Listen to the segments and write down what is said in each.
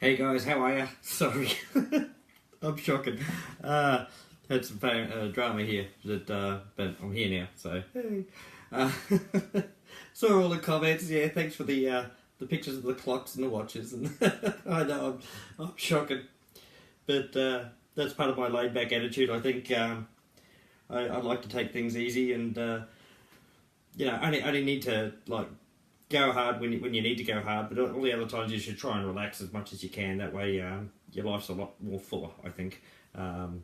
Hey guys, how are ya? Sorry, I'm shocking. Had some drama here, but I'm here now, so hey. Saw all the comments. Yeah, thanks for the pictures of the clocks and the watches, and I know I'm shocking, but that's part of my laid back attitude. I think I like to take things easy, and only need to go hard when you need to go hard, but all the other times you should try and relax as much as you can. That way your life's a lot more fuller, I think. So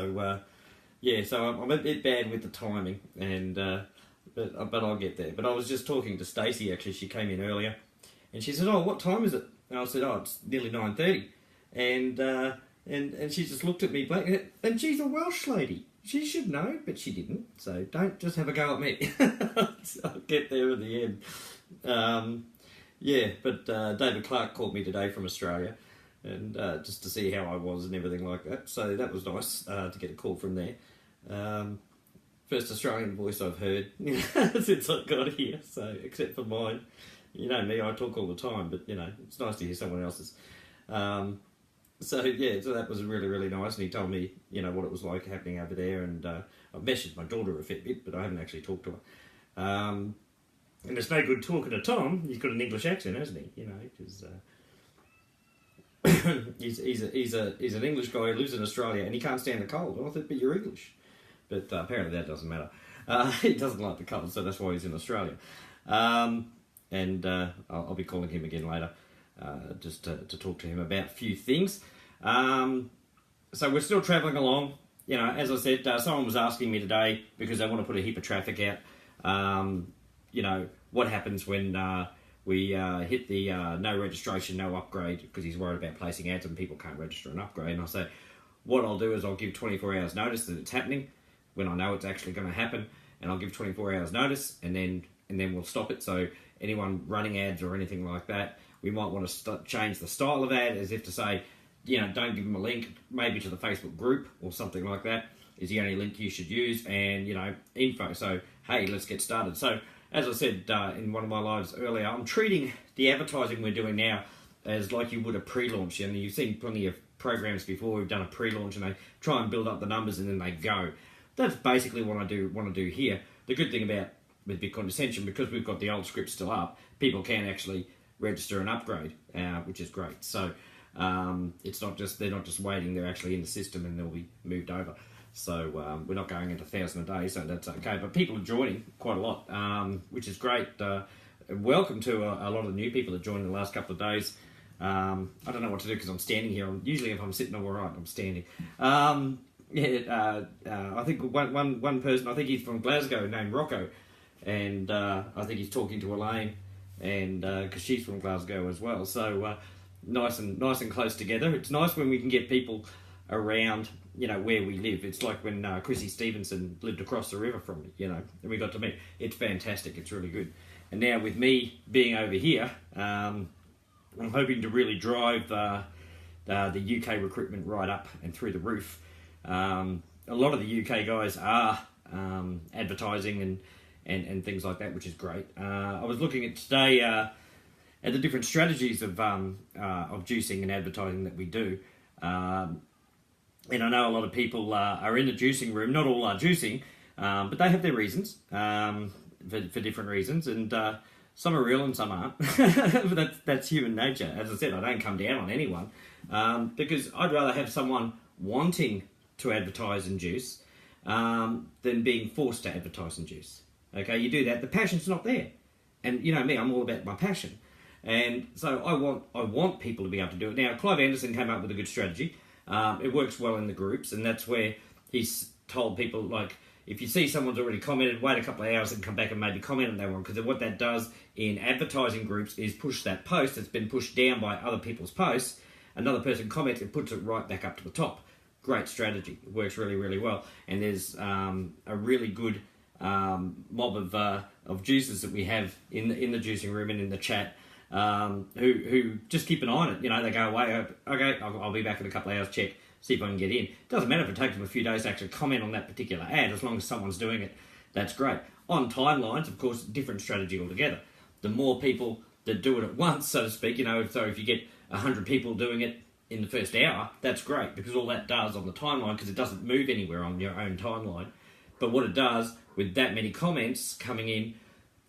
I'm a bit bad with the timing, and but I'll get there. But I was just talking to Stacey, actually. She came in earlier, and she said, "Oh, what time is it?" And I said, "Oh, it's nearly 9:30." And she just looked at me blank, and she's a Welsh lady. She should know, but she didn't. So don't just have a go at me. I'll get there in the end. But David Clark called me today from Australia, and just to see how I was and everything like that. So that was nice to get a call from there. First Australian voice I've heard since I got here. So except for mine, you know me, I talk all the time, but it's nice to hear someone else's. So that was really, really nice, and he told me, what it was like happening over there, and I've messaged my daughter a fair bit, but I haven't actually talked to her. And it's no good talking to Tom. He's got an English accent, hasn't he? Because he's an English guy who lives in Australia, and he can't stand the cold. And I thought, but you're English. But apparently that doesn't matter. He doesn't like the cold, so that's why he's in Australia. I'll be calling him again later. Just to talk to him about a few things. So we're still travelling along. As I said, someone was asking me today, because they want to put a heap of traffic out, what happens when we hit the no registration, no upgrade, because he's worried about placing ads and people can't register and upgrade. And I say, what I'll do is I'll give 24 hours notice that it's happening when I know it's actually going to happen, and I'll give 24 hours notice, and then we'll stop it. So anyone running ads or anything like that, we might want to change the style of ad, as if to say, don't give them a link, maybe to the Facebook group or something like that is the only link you should use, and, info. So, hey, let's get started. So, as I said in one of my lives earlier, I'm treating the advertising we're doing now as like you would a pre-launch. And you've seen plenty of programs before. We've done a pre-launch, and they try and build up the numbers, and then they go. That's basically what I want to do here. The good thing about with Bitcoin Ascension, because we've got the old script still up, people can actually register and upgrade, which is great. So it's not just they're not just waiting; they're actually in the system, and they'll be moved over. So we're not going into 1,000 a day, so that's okay. But people are joining quite a lot, which is great. Welcome to a lot of the new people that joined in the last couple of days. I don't know what to do because I'm standing here. Usually, if I'm sitting all right, I'm standing. I think one person, I think he's from Glasgow, named Rocco, and I think he's talking to Elaine, and because she's from Glasgow as well. So nice and close together. It's nice when we can get people around, where we live. It's like when Chrissy Stevenson lived across the river from me, and we got to meet. It's fantastic. It's really good. And now with me being over here, I'm hoping to really drive the UK recruitment right up and through the roof. A lot of the UK guys are advertising and things like that, which is great. I was looking at today at the different strategies of juicing and advertising that we do. And I know a lot of people are in the juicing room. Not all are juicing, but they have their reasons for different reasons, and some are real and some aren't. But that's human nature. As I said, I don't come down on anyone because I'd rather have someone wanting to advertise and juice than being forced to advertise and juice. Okay, you do that, the passion's not there. And you know me, I'm all about my passion. And so I want people to be able to do it. Now, Clive Anderson came up with a good strategy. It works well in the groups, and that's where he's told people, if you see someone's already commented, wait a couple of hours and come back and maybe comment on that one, because what that does in advertising groups is push that post that's been pushed down by other people's posts. Another person comments and puts it right back up to the top. Great strategy. It works really, really well. And there's a really good mob of juicers that we have in the juicing room and in the chat who just keep an eye on it. They go away, okay, I'll be back in a couple of hours, check, see if I can get in. It doesn't matter if it takes them a few days to actually comment on that particular ad, as long as someone's doing it, that's great. On timelines, of course, different strategy altogether. The more people that do it at once, so to speak, so if you get 100 people doing it in the first hour, that's great, because all that does on the timeline, because it doesn't move anywhere on your own timeline. But what it does, with that many comments coming in,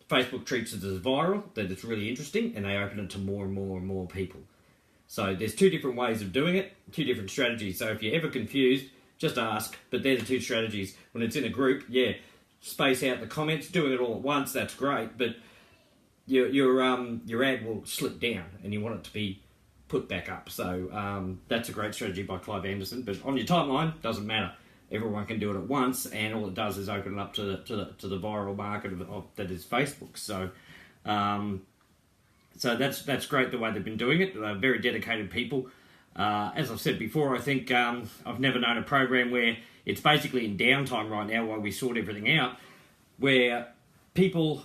Facebook treats it as viral, that it's really interesting, and they open it to more and more and more people. So there's 2 different ways of doing it, 2 different strategies. So if you're ever confused, just ask. But they're the 2 strategies. When it's in a group, yeah, space out the comments. Doing it all at once, that's great. But your ad will slip down, and you want it to be put back up. So that's a great strategy by Clive Anderson. But on your timeline, doesn't matter. Everyone can do it at once, and all it does is open it up to the viral market that is Facebook. So that's great the way they've been doing it. Very dedicated people. As I've said before, I think I've never known a program where it's basically in downtime right now while we sort everything out, where people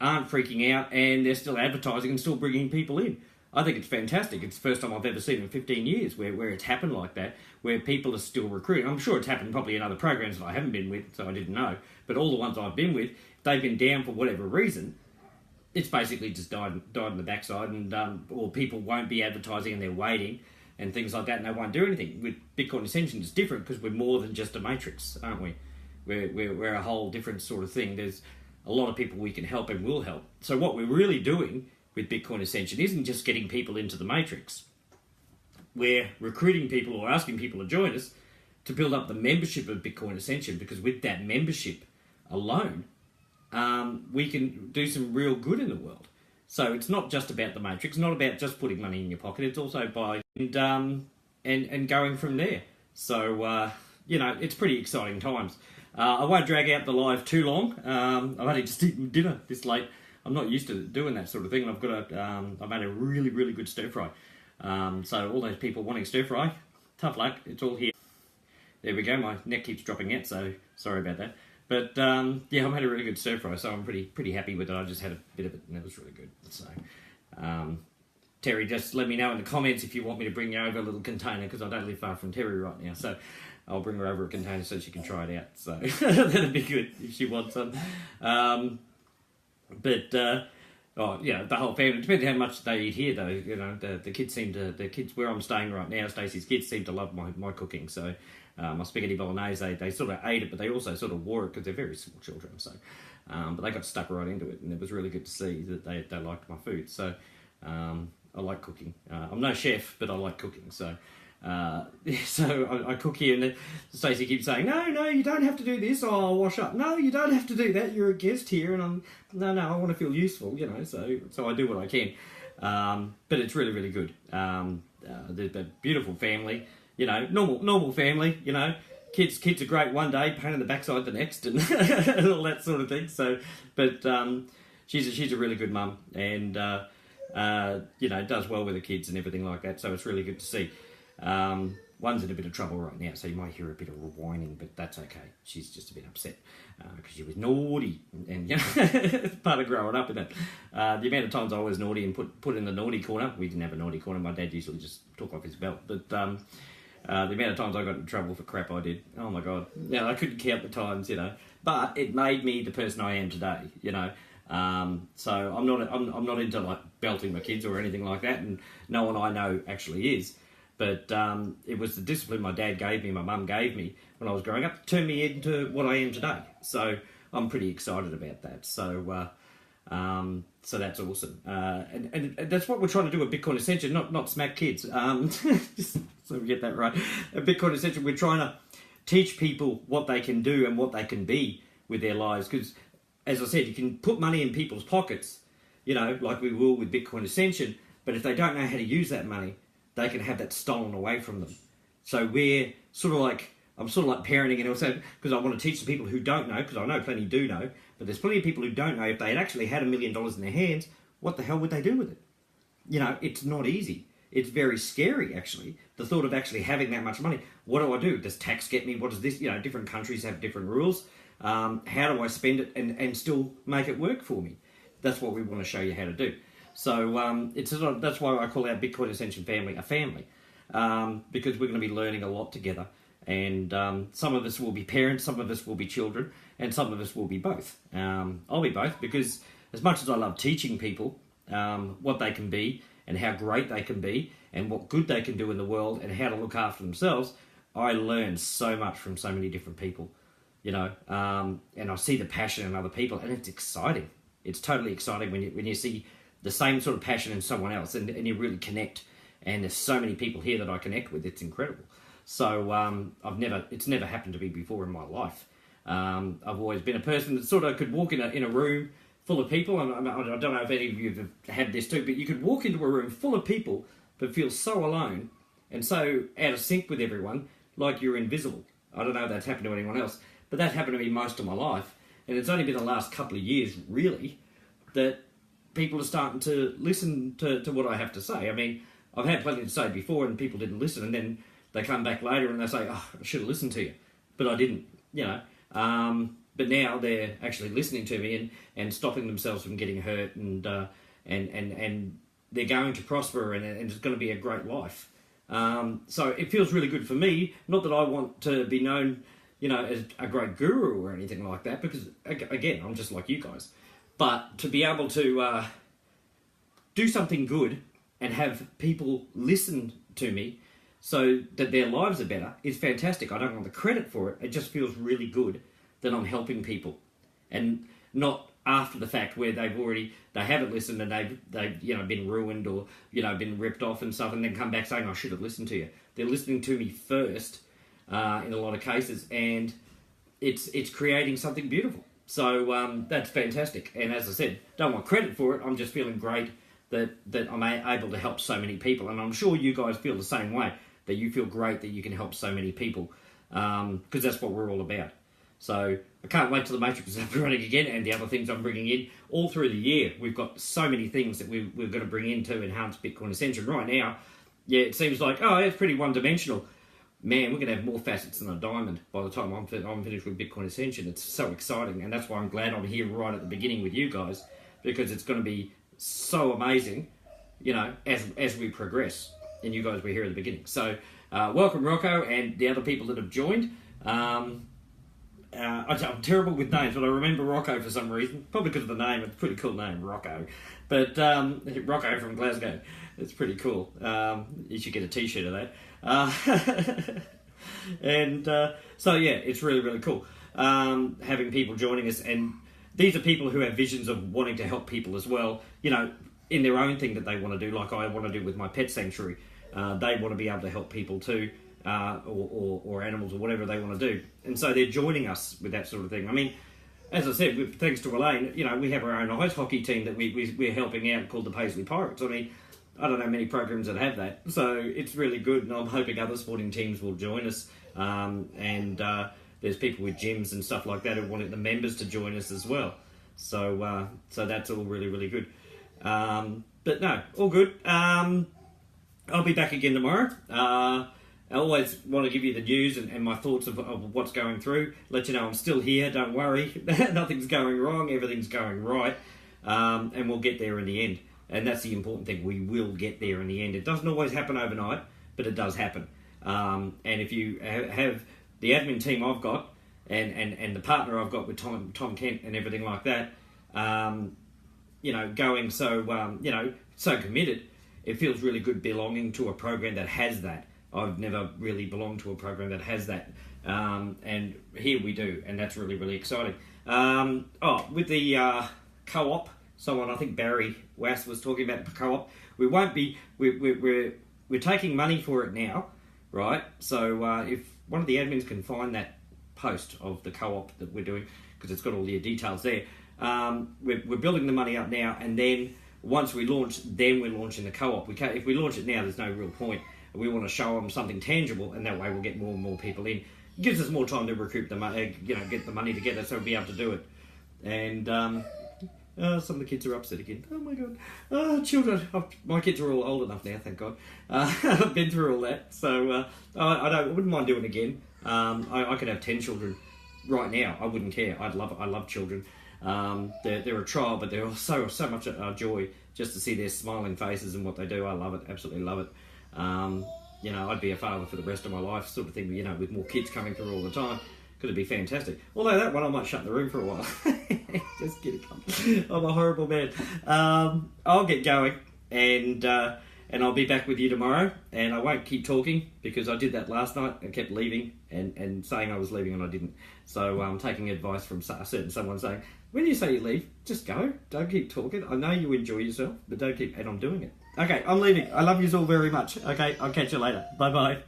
aren't freaking out and they're still advertising and still bringing people in. I think it's fantastic. It's the first time I've ever seen in 15 years where it's happened like that, where people are still recruiting. I'm sure it's happened probably in other programs that I haven't been with, so I didn't know. But all the ones I've been with, they've been down for whatever reason. It's basically just died in the backside, and or people won't be advertising and they're waiting and things like that, and they won't do anything. With Bitcoin Ascension, it's different because we're more than just a matrix, aren't we? We're a whole different sort of thing. There's a lot of people we can help and will help. So what we're really doing with Bitcoin Ascension isn't just getting people into the matrix. We're recruiting people or asking people to join us to build up the membership of Bitcoin Ascension, because with that membership alone, we can do some real good in the world. So it's not just about the matrix, not about just putting money in your pocket. It's also by and going from there. So it's pretty exciting times. I won't drag out the live too long. I've only just eaten dinner this late. I'm not used to doing that sort of thing. I've made a really, really good stir fry. So all those people wanting stir fry, tough luck. It's all here. There we go. My neck keeps dropping out, so sorry about that. But I made a really good stir fry, so I'm pretty happy with it. I just had a bit of it, and it was really good. So Terry, just let me know in the comments if you want me to bring you over a little container, because I don't live far from Terry right now. So I'll bring her over a container so she can try it out. So that'd be good if she wants some. The whole family. It depends how much they eat here, though. The kids where I'm staying right now, Stacey's kids seem to love my cooking. So my spaghetti bolognese, they sort of ate it, but they also sort of wore it because they're very small children. So, but they got stuck right into it, and it was really good to see that they liked my food. So I like cooking. I'm no chef, but I like cooking. So. So I cook here, and Stacey keeps saying, no, you don't have to do this, or I'll wash up. No, you don't have to do that, you're a guest here, and I want to feel useful, so I do what I can. But it's really, really good. The beautiful family, normal family, kids are great one day, pain in the backside the next, and all that sort of thing. So, but she's a really good mum, and does well with the kids and everything like that, so it's really good to see. One's in a bit of trouble right now, so you might hear a bit of whining, but that's okay. She's just a bit upset because she was naughty, and it's part of growing up, isn't it? The amount of times I was naughty and put in the naughty corner. We didn't have a naughty corner. My dad usually just took off his belt, but the amount of times I got in trouble for crap I did, oh my god, I couldn't count the times, But it made me the person I am today, So I'm not into like belting my kids or anything like that, and no one I know actually is. But it was the discipline my dad gave me, my mum gave me when I was growing up, turned me into what I am today. So I'm pretty excited about that. So that's awesome. And that's what we're trying to do at Bitcoin Ascension, not smack kids. Just so we get that right. At Bitcoin Ascension, we're trying to teach people what they can do and what they can be with their lives. Because, as I said, you can put money in people's pockets, like we will with Bitcoin Ascension. But if they don't know how to use that money, they can have that stolen away from them. So I'm sort of like parenting, and also because I want to teach the people who don't know, because I know plenty do know, but there's plenty of people who don't know. If they had actually had $1 million in their hands, what the hell would they do with it? It's not easy. It's very scary, actually, the thought of actually having that much money. What do I do? Does tax get me? What does this, different countries have different rules. How do I spend it and still make it work for me? That's what we want to show you how to do. So that's why I call our Bitcoin Ascension family a family, because we're going to be learning a lot together. And some of us will be parents, some of us will be children, and some of us will be both. I'll be both, because as much as I love teaching people what they can be and how great they can be and what good they can do in the world and how to look after themselves, I learn so much from so many different people, you know, and I see the passion in other people, and it's exciting. It's totally exciting when you see the same sort of passion in someone else, and you really connect. And there's so many people here that I connect with. It's incredible. So it's never happened to me before in my life. I've always been a person that sort of could walk in a room full of people, and I don't know if any of you have had this too, but you could walk into a room full of people but feel so alone and so out of sync with everyone, like you're invisible. I don't know if that's happened to anyone else, but that happened to me most of my life, and it's only been the last couple of years, really, that people are starting to listen to what I have to say. I mean, I've had plenty to say before, and people didn't listen, and then they come back later and they say, "Oh, I should have listened to you," but I didn't, you know. But now they're actually listening to me and stopping themselves from getting hurt, and they're going to prosper, and it's going to be a great life. So it feels really good for me. Not that I want to be known, you know, as a great guru or anything like that, because again, I'm just like you guys. But to be able to do something good and have people listen to me so that their lives are better is fantastic. I don't want the credit for it. It just feels really good that I'm helping people, and not after the fact where they haven't listened and they've you know, been ruined or, you know, been ripped off and stuff, and then come back saying I should have listened to you. They're listening to me first in a lot of cases, and it's creating something beautiful. So that's fantastic. And as I said, don't want credit for it. I'm just feeling great that I'm able to help so many people, and I'm sure you guys feel the same way, that you feel great that you can help so many people, because that's what we're all about. So I can't wait till the Matrix is up and running again, and the other things I'm bringing in all through the year. We've got so many things that we're going to bring in to enhance Bitcoin Ascension. Right now, yeah, it seems like, oh, it's pretty one-dimensional. Man, we're going to have more facets than a diamond by the time I'm finished with Bitcoin Ascension. It's so exciting, and that's why I'm glad I'm here right at the beginning with you guys, because it's going to be so amazing, you know, as we progress, and you guys were here at the beginning. So welcome, Rocco, and the other people that have joined. I'm terrible with names, but I remember Rocco for some reason, probably because of the name. It's a pretty cool name, Rocco. But Rocco from Glasgow, it's pretty cool. You should get a t-shirt of that. And so yeah, it's really, really cool having people joining us, and these are people who have visions of wanting to help people as well, you know, in their own thing that they want to do, like I want to do with my pet sanctuary. They want to be able to help people too, or animals, or whatever they want to do. And so they're joining us with that sort of thing. I mean, as I said, thanks to Elaine, you know, we have our own ice hockey team that we're helping out called the Paisley Pirates. I mean, I don't know many programs that have that, so it's really good, and I'm hoping other sporting teams will join us. There's people with gyms and stuff like that who want the members to join us as well. So that's all really, really good. But no, all good. I'll be back again tomorrow. I always want to give you the news and my thoughts of what's going through. Let you know I'm still here, don't worry. Nothing's going wrong, everything's going right. And we'll get there in the end. And that's the important thing, we will get there in the end. It doesn't always happen overnight, but it does happen. And if you have the admin team I've got, and the partner I've got with Tom Kent and everything like that, you know, going so, you know, so committed, it feels really good belonging to a program that has that. I've never really belonged to a program that has that, and here we do, and that's really, really exciting. With the co-op, someone, I think Barry Wass was talking about the co-op. We won't be, we're taking money for it now, right? So if one of the admins can find that post of the co-op that we're doing, because it's got all the details there, we're building the money up now, and then once we launch, then we're launching the co-op. If we launch it now, there's no real point. We want to show them something tangible, and that way we'll get more and more people in. It gives us more time to recoup the money, you know, get the money together, so we'll be able to do it. And some of the kids are upset again. Oh my god, children! My kids are all old enough now, thank God. I've been through all that, so I wouldn't mind doing it again. I could have 10 children right now. I wouldn't care. I love children. They're a trial, but they're so much joy just to see their smiling faces and what they do. I love it, absolutely love it. You know, I'd be a father for the rest of my life, sort of thing, you know, with more kids coming through all the time. Could it be fantastic? Although that one I might shut the room for a while. Just kidding. I'm a horrible man. I'll get going. and I'll be back with you tomorrow. And I won't keep talking because I did that last night. I kept leaving and saying I was leaving and I didn't. So I'm taking advice from a certain someone saying, when you say you leave, just go. Don't keep talking. I know you enjoy yourself, but don't keep... And I'm doing it. Okay, I'm leaving. I love you all very much. Okay, I'll catch you later. Bye-bye.